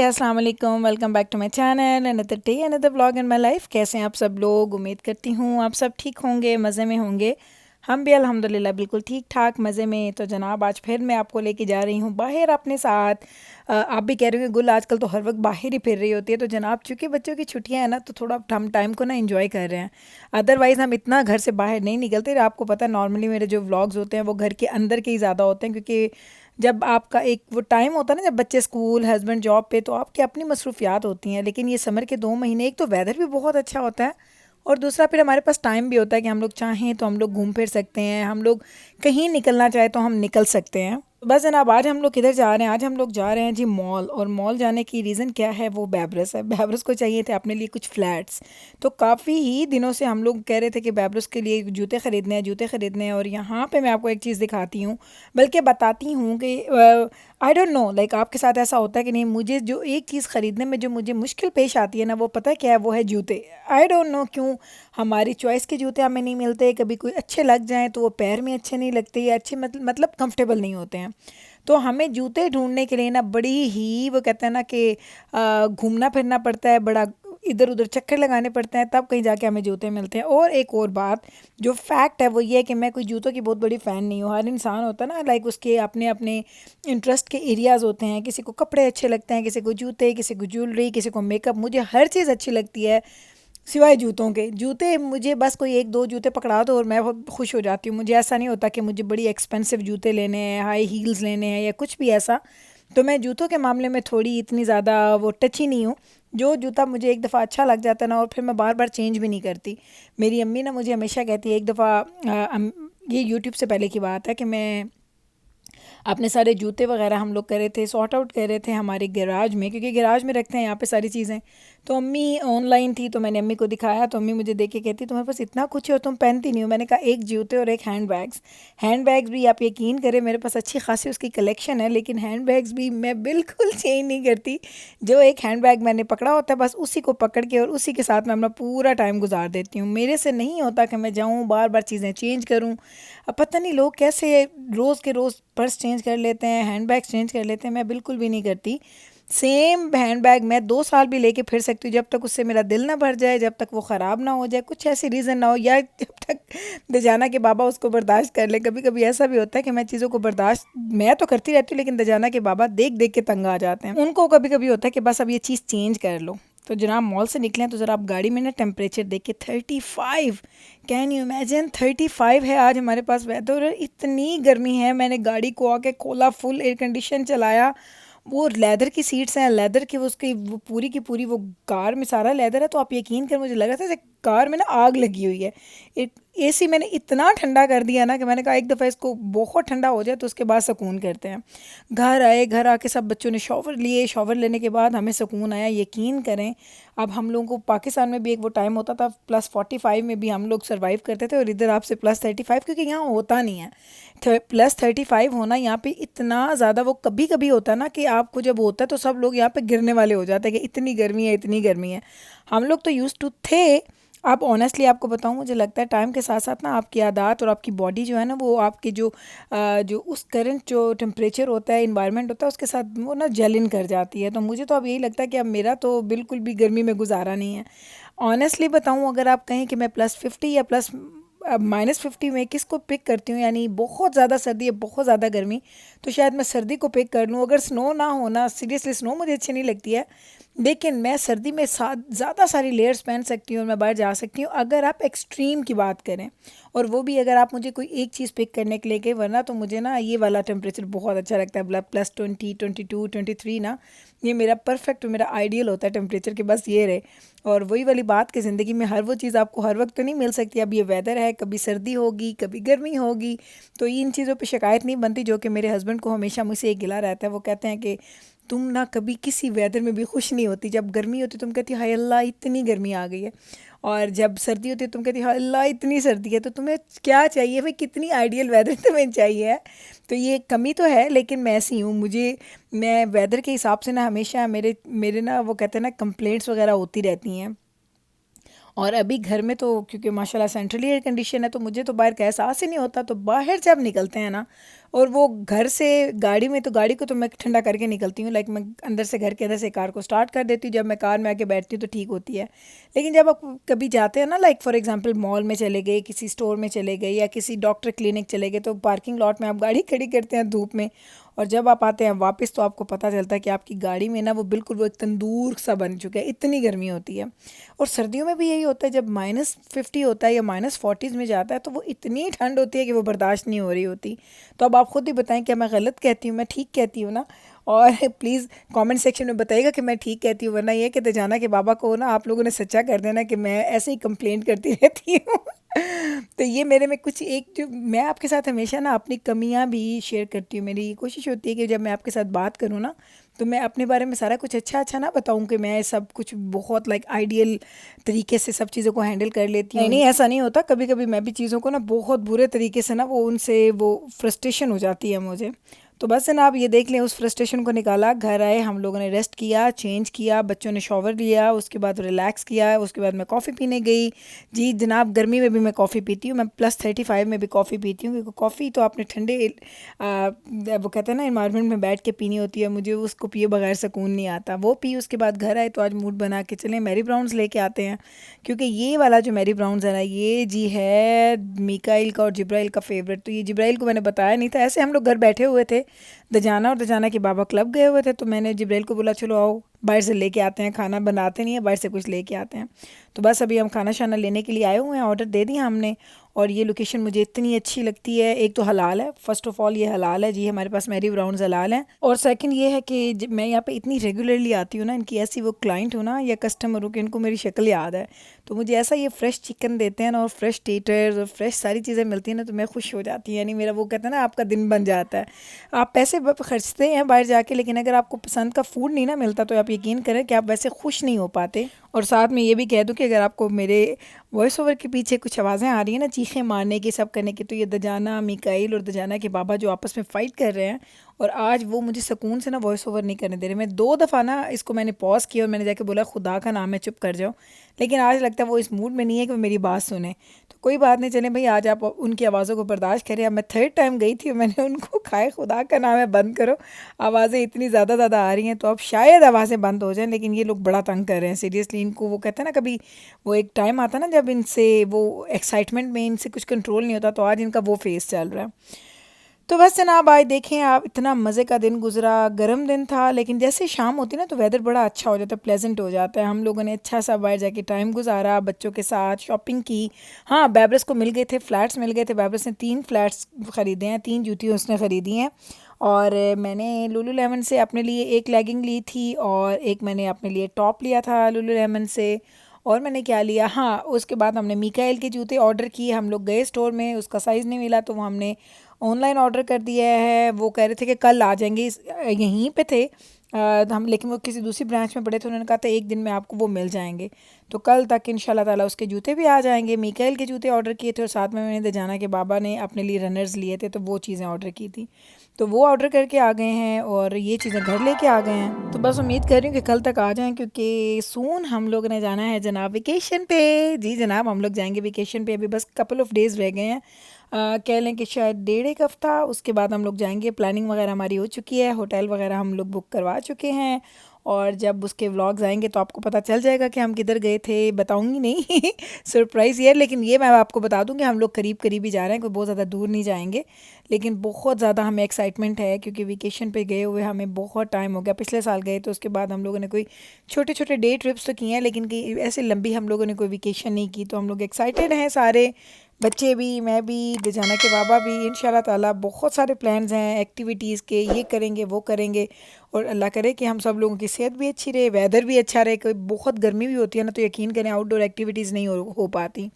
अस्सलाम वालेकुम, welcome back to my channel, another day another vlog in my life. कैसे हैं आप सब लोग? उम्मीद करती हूँ आप सब ठीक होंगे, मज़े में होंगे। हम भी अल्हम्दुलिल्लाह बिल्कुल ठीक ठाक मज़े में। तो जनाब आज फिर मैं आपको लेके जा रही हूँ बाहर अपने साथ। आप भी कह रहे हो गुल आजकल तो हर वक्त बाहर ही फिर रही होती है। तो जनाब चूँकि बच्चों की छुट्टियाँ हैं ना, तो थोड़ा हम टाइम को ना इंजॉय कर रहे हैं। अदरवाइज़ हम इतना घर से बाहर नहीं निकलते। आपको पता है नॉर्मली मेरे जो व्लॉग्स होते हैं वो घर के अंदर के ही ज़्यादा होते हैं, क्योंकि जब आपका एक वो टाइम होता है ना, जब बच्चे स्कूल हस्बैंड जॉब पे, तो आपकी अपनी मसरूफियात होती हैं। लेकिन ये समर के 2 महीने, एक तो वेदर भी बहुत अच्छा होता है और दूसरा फिर हमारे पास टाइम भी होता है कि हम लोग चाहें तो हम लोग घूम फिर सकते हैं, हम लोग कहीं निकलना चाहे तो हम निकल सकते हैं। तो बस जनाब आज हम लोग किधर जा रहे हैं? आज हम लोग जा रहे हैं जी मॉल। और मॉल जाने की रीज़न क्या है? वो बैब्रस है। बैब्रस को चाहिए थे अपने लिए कुछ फ्लैट्स। तो काफ़ी ही दिनों से हम लोग कह रहे थे कि बैब्रस के लिए जूते ख़रीदने हैं, जूते ख़रीदने हैं। और यहाँ पे मैं आपको एक चीज़ दिखाती हूँ, बल्कि बताती हूँ कि आई डोंट नो लाइक आपके साथ ऐसा होता है कि नहीं। मुझे जो एक चीज़ ख़रीदने में जो मुझे मुश्किल पेश आती है ना, वो पता है क्या है? वो है जूते। आई डोंट नो क्यों हमारी चॉइस के जूते हमें नहीं मिलते। कभी कोई अच्छे लग जाएँ तो वो पैर में अच्छे नहीं लगते, या अच्छे मतलब कंफर्टेबल नहीं होते हैं। तो हमें जूते ढूंढने के लिए ना बड़ी ही वो कहते हैं ना कि घूमना फिरना पड़ता है, बड़ा इधर उधर चक्कर लगाने पड़ते हैं, तब कहीं जाके हमें जूते मिलते हैं। और एक और बात जो फैक्ट है वो ये है कि मैं कोई जूतों की बहुत बड़ी फ़ैन नहीं हूँ। हर इंसान होता है ना, लाइक उसके अपने अपने इंटरेस्ट के एरियाज़ होते हैं। किसी को कपड़े अच्छे लगते हैं, किसी को जूते, किसी को ज्वेलरी, किसी को मेकअप। मुझे हर चीज़ अच्छी लगती है सिवाय जूतों के। जूते मुझे बस कोई एक दो जूते पकड़ा दो और मैं बहुत खुश हो जाती हूँ। मुझे ऐसा नहीं होता कि मुझे बड़ी एक्सपेंसिव जूते लेने हैं, हाई हील्स लेने हैं या कुछ भी ऐसा। तो मैं जूतों के मामले में थोड़ी इतनी ज़्यादा वो टची नहीं हूँ। जो जूता मुझे एक दफ़ा अच्छा लग जाता है ना, और फिर मैं बार बार चेंज भी नहीं करती। मेरी अम्मी ना मुझे हमेशा कहती है, एक दफ़ा ये यूट्यूब से पहले की बात है कि मैं अपने सारे जूते वगैरह हम लोग कर रहे थे, सॉर्ट आउट कर रहे थे हमारे गैराज में, क्योंकि गैराज में रखते हैं यहाँ पे सारी चीज़ें। तो अम्मी ऑनलाइन थी तो मैंने अम्मी को दिखाया, तो अम्मी मुझे देख के कहती तुम्हारे पास इतना कुछ है और तुम पहनती नहीं हो। मैंने कहा एक जूते और एक हैंड बैग्स भी आप यकीन करें मेरे पास अच्छी खासी उसकी कलेक्शन है, लेकिन हैंड बैग्स भी मैं बिल्कुल चेंज नहीं करती। जो एक हैंड बैग मैंने पकड़ा होता है बस उसी को पकड़ के और उसी के साथ मैं अपना पूरा टाइम गुजार देती हूँ। मेरे से नहीं होता कि मैं जाऊँ बार बार चीज़ें चेंज करूँ। अब पता नहीं लोग कैसे रोज़ के रोज़ पर्स चेंज कर लेते हैं, हैंड बैग चेंज कर लेते हैं। मैं बिल्कुल भी नहीं करती। सेम हैंड बैग मैं 2 साल भी लेके फिर सकती हूँ, जब तक उससे मेरा दिल ना भर जाए, जब तक वो ख़राब ना हो जाए, कुछ ऐसी रीज़न ना हो, या जब तक दजाना के बाबा उसको बर्दाश्त कर ले। कभी कभी ऐसा भी होता है कि मैं चीज़ों को बर्दाश्त मैं तो करती रहती हूँ, लेकिन दजाना के बाबा देख देख के तंग आ जाते हैं। उनको कभी कभी होता है कि बस अब ये चीज़ चेंज कर लो। तो जनाब मॉल से निकले तो ज़रा आप गाड़ी में ना टेम्परेचर देख के 35, कैन यू इमेजिन 35 है आज हमारे पास वेदर। इतनी गर्मी है। मैंने गाड़ी को आके खोला, फुल एयर कंडीशन चलाया। वो लेदर की सीट्स हैं, लेदर की वो उसकी वो पूरी की पूरी वो कार में सारा लेदर है। तो आप यकीन कर मुझे लगा था जैसे कार में ना आग लगी हुई है। एसी मैंने इतना ठंडा कर दिया ना कि मैंने कहा एक दफ़ा इसको बहुत ठंडा हो जाए तो उसके बाद सुकून करते हैं। घर आए, घर आके सब बच्चों ने शॉवर लिए, शॉवर लेने के बाद हमें सुकून आया। यकीन करें अब हम लोगों को पाकिस्तान में भी एक वो टाइम होता था +45 में भी हम लोग सर्वाइव करते थे, और इधर आपसे +35, क्योंकि यहाँ होता नहीं है। +35 होना यहाँ पे इतना ज़्यादा, वो कभी कभी होता है ना कि आपको जब होता है तो सब लोग यहाँ पे गिरने वाले हो जाते हैं कि इतनी गर्मी है, इतनी गर्मी है। हम लोग तो यूज़ टू थे। आप ऑनेस्टली आपको बताऊँ, मुझे लगता है टाइम के साथ साथ ना आपकी आदत और आपकी बॉडी जो है ना, वो आपके जो उस करंट जो टेम्परेचर होता है, इन्वायरमेंट होता है, उसके साथ वो ना जल इन कर जाती है। तो मुझे तो अब यही लगता है कि अब मेरा तो बिल्कुल भी गर्मी में गुजारा नहीं है। ऑनेस्टली बताऊँ, अगर आप कहें कि मैं +50 या प्लस अब -50 में किसको पिक करती हूँ, यानी बहुत ज़्यादा सर्दी है, बहुत ज़्यादा गर्मी, तो शायद मैं सर्दी को पिक कर लूँ। अगर स्नो ना होना, सीरियसली स्नो मुझे अच्छी नहीं लगती है, लेकिन मैं सर्दी में ज़्यादा सारी लेयर्स पहन सकती हूँ और मैं बाहर जा सकती हूँ, अगर आप एक्सट्रीम की बात करें। और वो भी अगर आप मुझे कोई एक चीज़ पिक करने के लिए कहें, वरना तो मुझे ना ये वाला टेम्परेचर बहुत अच्छा लगता है, +20, 22, 23 ना। ये मेरा परफेक्ट, मेरा आइडियल होता है टेम्परेचर के, बस ये रहे। और वही वाली बात कि ज़िंदगी में हर वो चीज़ आपको हर वक्त तो नहीं मिल सकती। अब ये वेदर है, कभी सर्दी होगी, कभी गर्मी होगी, तो इन चीज़ों पे शिकायत नहीं बनती, जो कि मेरे हस्बैंड को हमेशा मुझसे एक गिला रहता है। वो कहते हैं कि तुम ना कभी किसी वेदर में भी खुश नहीं होती। जब गर्मी होती तुम कहती हाय अल्लाह इतनी गर्मी आ गई है, और जब सर्दी होती है तुम कहती हाय अल्लाह इतनी सर्दी है। तो तुम्हें क्या चाहिए भाई? कितनी आइडियल वेदर तुम्हें चाहिए है? तो ये कमी तो है, लेकिन मैं ऐसी हूँ। मैं वेदर के हिसाब से ना हमेशा मेरे मेरे ना वो कहते हैं ना कंप्लेंट्स वगैरह होती रहती हैं। और अभी घर में तो क्योंकि माशाल्लाह सेंट्रल एयर कंडीशन है तो मुझे तो बाहर का एहसास ही नहीं होता। तो बाहर जब निकलते हैं ना, और वो घर से गाड़ी में, तो गाड़ी को तो मैं ठंडा करके निकलती हूँ, लाइक मैं अंदर से, घर के अंदर से कार को स्टार्ट कर देती हूँ। जब मैं कार में आके बैठती हूँ तो ठीक होती है। लेकिन जब आप कभी जाते हैं ना, लाइक फॉर एग्जांपल मॉल में चले गए, किसी स्टोर में चले गए या किसी डॉक्टर क्लिनिक चले गए, तो पार्किंग लॉट में आप गाड़ी खड़ी करते हैं धूप में, और जब आप आते हैं वापस तो आपको पता चलता है कि आपकी गाड़ी में ना वो बिल्कुल वो एक तंदूर सा बन चुका है, इतनी गर्मी होती है। और सर्दियों में भी यही होता है, जब -50 होता है या -40s में जाता है तो वो इतनी ठंड होती है कि वो बर्दाश्त नहीं हो रही होती। तो अब आप खुद ही बताएं, क्या मैं गलत कहती हूँ, मैं ठीक कहती हूँ ना? और प्लीज़ कमेंट सेक्शन में बताइएगा कि मैं ठीक कहती हूँ, वरना ये कहते जाना कि बाबा को ना आप लोगों ने सच्चा कर देना कि मैं ऐसे ही कंप्लेंट करती रहती हूँ। तो ये मेरे में कुछ एक, जो मैं आपके साथ हमेशा ना अपनी कमियां भी शेयर करती हूँ। मेरी ये कोशिश होती है कि जब मैं आपके साथ बात करूँ ना, तो मैं अपने बारे में सारा कुछ अच्छा अच्छा ना बताऊँ कि मैं सब कुछ बहुत लाइक आइडियल तरीके से सब चीज़ों को हैंडल कर लेती हूँ। नहीं नहीं, ऐसा नहीं होता। कभी कभी मैं भी चीज़ों को ना बहुत बुरे तरीके से ना, वो उनसे वो फ्रस्ट्रेशन हो जाती है मुझे। तो बस है ना, आप ये देख लें, उस फ्रस्ट्रेशन को निकाला, घर आए, हम लोगों ने रेस्ट किया, चेंज किया, बच्चों ने शॉवर लिया, उसके बाद रिलैक्स किया, उसके बाद मैं कॉफ़ी पीने गई। जी जनाब, गर्मी में भी मैं कॉफ़ी पीती हूँ, मैं +35 में भी कॉफ़ी पीती हूँ, क्योंकि कॉफ़ी तो आपने ठंडे वो कहते हैं ना इन्वायरमेंट में बैठ के पीनी होती है, मुझे उसको पिए बगैर सुकून नहीं आता। वो पी, उसके बाद घर आए तो आज मूड बना के चलें मैरी ब्राउन्स लेके आते हैं, क्योंकि ये वाला जो मैरी ब्राउन्स है ना, ये जी है मीकाइल का और जिब्राइल का फेवरेट। तो ये जिब्राइल को मैंने बताया नहीं था, ऐसे हम लोग घर बैठे हुए थे, दजाना और दजाना के बाबा क्लब गए हुए थे, तो मैंने जिब्राइल को बोला चलो आओ बाहर से लेके आते हैं, खाना बनाते नहीं है, बाहर से कुछ लेके आते हैं। तो बस अभी हम खाना शाना लेने के लिए आए हुए हैं, ऑर्डर दे दिया हमने। और ये लोकेशन मुझे इतनी अच्छी लगती है। एक तो हलाल है, फ़र्स्ट ऑफ़ ऑल ये हलाल है जी, हमारे पास मैरी ब्राउन्स हलाल हैं। और सेकंड ये है कि मैं यहाँ पे इतनी रेगुलरली आती हूँ ना, इनकी ऐसी वो क्लाइंट हूँ ना या कस्टमर हूँ कि इनको मेरी शक्ल याद है। तो मुझे ऐसा ये फ्रेश चिकन देते हैं ना, और फ्रेश टेटर्स और फ्रेश सारी चीज़ें मिलती हैं ना, तो मैं खुश हो जाती हूँ। यानी मेरा वो कहते हैं ना, आपका दिन बन जाता है। आप पैसे खर्चते हैं बाहर जाके, लेकिन अगर आपको पसंद का फूड नहीं ना मिलता, तो आप यकीन करें कि आप वैसे खुश नहीं हो पाते। और साथ में ये भी कह दूँ कि अगर आपको मेरे वॉइस ओवर के पीछे कुछ आवाज़ें आ रही हैं ना, चीखें मारने की, सब करने की, तो ये दजाना मीकाइल और दजाना के बाबा जो आपस में फ़ाइट कर रहे हैं, और आज वो मुझे सुकून से ना वॉइस ओवर नहीं करने दे रहे। मैं 2 दफ़ा ना इसको मैंने पॉज़ किया और मैंने जाके बोला खुदा का नाम है चुप कर जाओ, लेकिन आज लगता है वो इस मूड में नहीं है कि वो मेरी बात सुने। तो कोई बात नहीं, चलें भाई, आज आप उनकी आवाज़ों को बर्दाश्त करें। अब मैं 3rd टाइम गई थी और मैंने उनको खाए खुदा का नाम है बंद करो, आवाज़ें इतनी ज़्यादा आ रही हैं, तो अब शायद आवाज़ें बंद हो जाएँ। लेकिन ये लोग बड़ा तंग कर रहे हैं सीरियसली। इनको वो कहते हैं ना, कभी वो एक टाइम आता है ना जब इनसे वो एक्साइटमेंट में इनसे कुछ कंट्रोल नहीं होता, तो आज इनका वो फेस चल रहा है। तो बस जनाब, आज देखें आप, इतना मज़े का दिन गुजरा, गर्म दिन था, लेकिन जैसे शाम होती है ना तो वेदर बड़ा अच्छा हो जाता है, प्लेजेंट हो जाता है। हम लोगों ने अच्छा सा बाहर जाके टाइम गुजारा, बच्चों के साथ शॉपिंग की। हाँ, बैबरस को मिल गए थे फ्लैट्स, मिल गए थे। बैबरस ने 3 फ्लैट्स ख़रीदे हैं, 3 जूती उसने ख़रीदी हैं। और मैंने लुलु लेमन से अपने लिए एक लेगिंग ली थी, और एक मैंने अपने लिए टॉप लिया था लुलु लेमन से। और मैंने क्या लिया, हाँ, उसके बाद हमने मीकाइल के जूते ऑर्डर किए। हम लोग गए स्टोर में, उसका साइज़ नहीं मिला तो वो हमने ऑनलाइन ऑर्डर कर दिया है। वो कह रहे थे कि कल आ जाएंगे, यहीं पे थे हम, लेकिन वो किसी दूसरी ब्रांच में पड़े थे। उन्होंने कहा था 1 दिन में आपको वो मिल जाएंगे, तो कल तक इंशाल्लाह ताला उसके जूते भी आ जाएंगे। मीकाइल के जूते ऑर्डर किए थे, और साथ में मैंने दजाना के बाबा ने अपने लिए रनर्स लिए थे, तो वो चीज़ें ऑर्डर की थी। तो वो ऑर्डर करके आ गए हैं, और ये चीज़ें घर लेके आ गए हैं। तो बस उम्मीद कर रही हूँ कि कल तक आ जाएं, क्योंकि सून हम लोग ने जाना है जनाब वेकेशन पे। जी जनाब, हम लोग जाएंगे वेकेशन पे। अभी बस कपल ऑफ डेज़ रह गए हैं, कह लें कि शायद 1.5 हफ्ता। उसके बाद हम लोग जाएंगे। प्लानिंग वगैरह हमारी हो चुकी है, होटल वगैरह हम लोग बुक करवा चुके हैं। और जब उसके व्लॉग्स आएंगे तो आपको पता चल जाएगा कि हम किधर गए थे। बताऊंगी नहीं सरप्राइज़ ये, लेकिन ये मैं आपको बता दूं कि हम लोग करीब करीब ही जा रहे हैं, कोई बहुत ज़्यादा दूर नहीं जाएंगे। लेकिन बहुत ज़्यादा हमें एक्साइटमेंट है, क्योंकि वेकेशन पे गए हुए हमें बहुत टाइम हो गया। पिछले साल गए तो उसके बाद हम लोगों ने कोई छोटे छोटे डे ट्रिप्स तो किए हैं, लेकिन कि ऐसे लंबी हम लोगों ने कोई वेकेशन नहीं की। तो हम लोग एक्साइटेड हैं सारे, बच्चे भी, मैं भी, दजाना के बाबा भी। इंशाल्लाह ताला बहुत सारे प्लान्स हैं एक्टिविटीज़ के, ये करेंगे वो करेंगे। और अल्लाह करे कि हम सब लोगों की सेहत भी अच्छी रहे, वेदर भी अच्छा रहे। कोई बहुत गर्मी भी होती है ना, तो यकीन करें आउटडोर एक्टिविटीज़ नहीं हो पाती।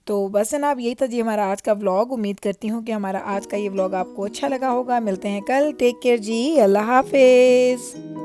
तो बस जनाब, यही था जी हमारा आज का व्लॉग। उम्मीद करती हूँ कि हमारा आज का ये व्लॉग आपको अच्छा लगा होगा। मिलते हैं कल, टेक केयर जी, अल्लाह हाफिज़।